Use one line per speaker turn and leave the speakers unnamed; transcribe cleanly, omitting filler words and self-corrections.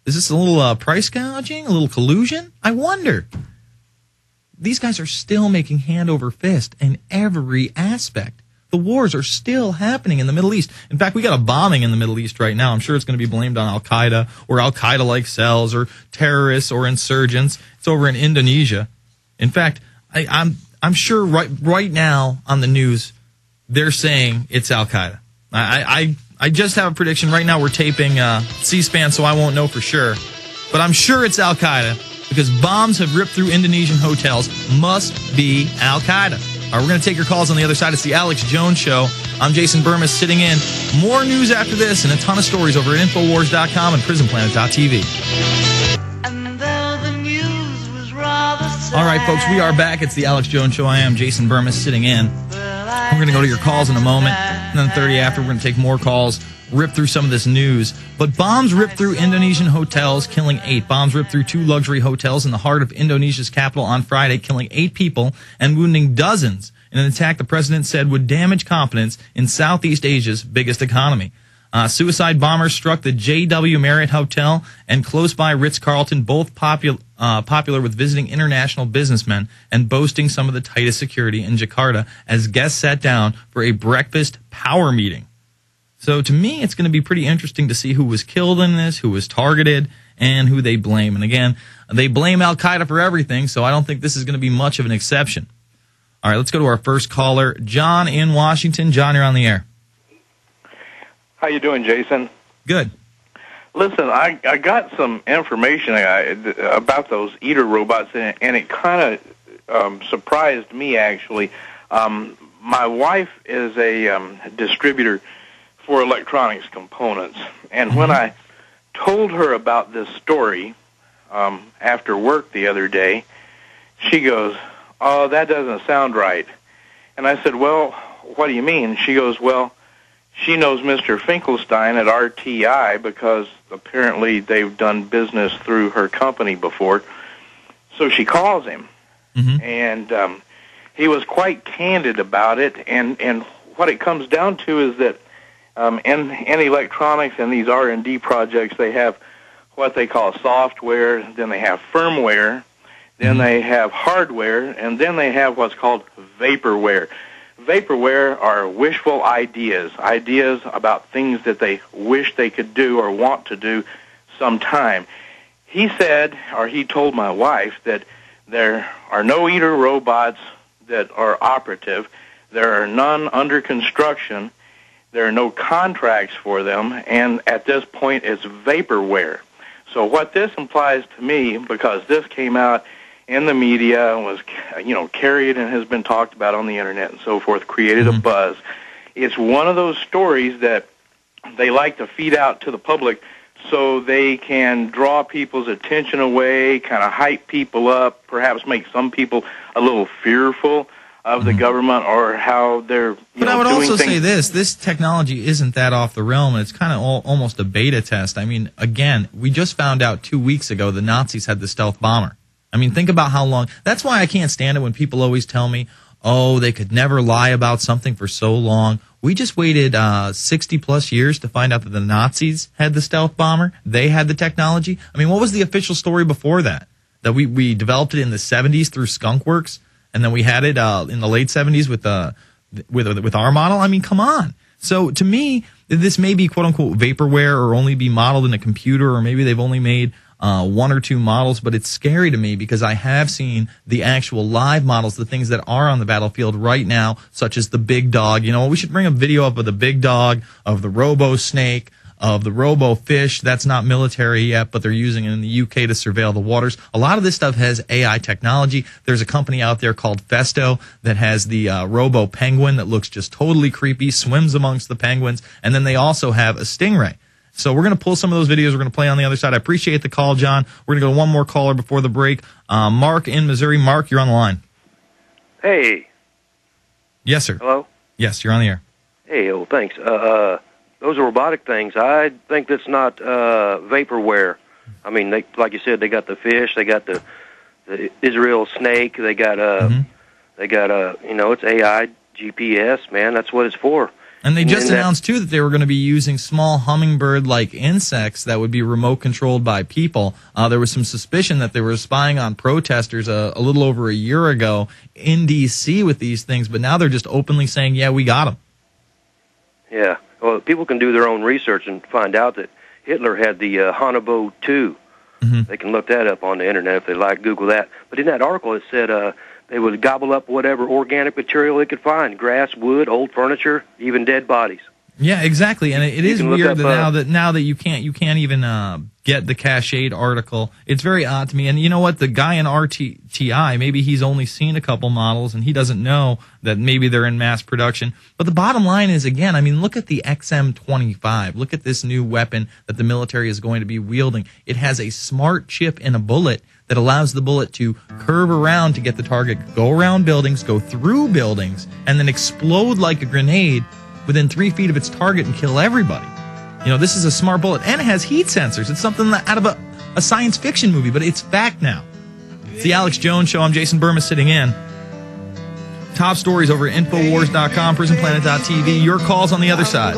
Is this a little price gouging, a little collusion? I wonder. These guys are still making hand over fist in every aspect. The wars are still happening in the Middle East. In fact, we got a bombing in the Middle East right now. I'm sure it's going to be blamed on Al-Qaeda or Al-Qaeda-like cells or terrorists or insurgents. It's over in Indonesia. In fact, I'm sure right now on the news they're saying it's Al-Qaeda. I just have a prediction. Right now we're taping C-SPAN, so I won't know for sure. But I'm sure it's Al-Qaeda because bombs have ripped through Indonesian hotels. Must be Al-Qaeda. All right, we're going to take your calls on the other side. It's the Alex Jones Show. I'm Jason Bermas sitting in. More news after this and a ton of stories over at Infowars.com and PrisonPlanet.tv. All right, folks, we are back. It's the Alex Jones Show. I am Jason Bermas sitting in. We're going to go to your calls in a moment. And then 30 after, we're going to take more calls, rip through some of this news. But bombs ripped through Indonesian hotels, killing 8. Bombs ripped through 2 luxury hotels in the heart of Indonesia's capital on Friday, killing 8 people and wounding dozens in an attack the president said would damage confidence in Southeast Asia's biggest economy. Suicide bombers struck the JW Marriott Hotel and close by Ritz-Carlton, both popular with visiting international businessmen and boasting some of the tightest security in Jakarta as guests sat down for a breakfast power meeting. So to me, it's going to be pretty interesting to see who was killed in this, who was targeted, and who they blame. And again, they blame Al-Qaeda for everything, so I don't think this is going to be much of an exception. All right, let's go to our first caller, John in Washington. John, you're on the air.
How you doing, Jason?
Good.
Listen, I got some information about those eater robots, and it kind of surprised me, actually. My wife is a distributor for electronics components, and when I told her about this story after work the other day, she goes, "Oh, that doesn't sound right." And I said, "Well, what do you mean?" She goes, "Well, she knows Mr. Finkelstein at RTI because apparently they've done business through her company before." So she calls him, and he was quite candid about it. And what it comes down to is that in electronics and these R&D projects, they have what they call software, then they have firmware, then they have hardware, and then they have what's called vaporware. Vaporware are wishful ideas about things that they wish they could do or want to do sometime. He said, or he told my wife, that there are no eater robots that are operative. There are none under construction. There are no contracts for them, and at this point it's vaporware. So what this implies to me, because this came out in the media and was, carried and has been talked about on the internet and so forth, created a buzz. It's one of those stories that they like to feed out to the public so they can draw people's attention away, kind of hype people up, perhaps make some people a little fearful of the government or how they're
But I would also say this technology isn't that off the realm. It's kind of almost a beta test. I mean, again, we just found out 2 weeks ago the Nazis had the stealth bomber. I mean, think about how long. That's why I can't stand it when people always tell me, oh, they could never lie about something for so long. We just waited 60-plus years to find out that the Nazis had the stealth bomber. They had the technology. I mean, what was the official story before that? That we developed it in the 70s through Skunk Works, and then we had it in the late 70s with our model? I mean, come on. So to me, this may be quote-unquote vaporware or only be modeled in a computer, or maybe they've only made 1 or 2 models, but it's scary to me because I have seen the actual live models, the things that are on the battlefield right now, such as the Big Dog. We should bring a video up of the Big Dog, of the Robo Snake, of the Robo Fish. That's not military yet, but they're using it in the UK to surveil the waters. A lot of this stuff has AI technology. There's a company out there called Festo that has the Robo Penguin that looks just totally creepy, swims amongst the penguins, and then they also have a Stingray. So we're going to pull some of those videos. We're going to play on the other side. I appreciate the call, John. We're going to go to one more caller before the break. Mark in Missouri. Mark, you're on the line.
Hey.
Yes, sir.
Hello?
Yes, you're on the air.
Hey, thanks. Those are robotic things. I think that's not vaporware. I mean, like you said, they got the fish, they got the Israel snake, they got it's AI, GPS, man. That's what it's for.
And they just announced, too, that they were going to be using small hummingbird-like insects that would be remote-controlled by people. There was some suspicion that they were spying on protesters a little over a year ago in D.C. with these things, but now they're just openly saying, yeah, we got them.
Yeah. Well, people can do their own research and find out that Hitler had the Hannibal 2. Mm-hmm. They can look that up on the Internet if they like, Google that. But in that article, it said they would gobble up whatever organic material they could find: grass, wood, old furniture, even dead bodies.
Yeah, exactly. And it is weird that now that you can't even get the Cached article. It's very odd to me. And you know what? The guy in RTI, maybe he's only seen a couple models and he doesn't know that maybe they're in mass production. But the bottom line is, again, I mean, look at the XM25. Look at this new weapon that the military is going to be wielding. It has a smart chip in a bullet that allows the bullet to curve around to get the target, go around buildings, go through buildings, and then explode like a grenade within 3 feet of its target and kill everybody. You know, this is a smart bullet, and it has heat sensors. It's something out of a science fiction movie, but it's fact now. It's the Alex Jones Show. I'm Jason Bermas sitting in. Top stories over at Infowars.com, PrisonPlanet.tv. Your calls on the other side.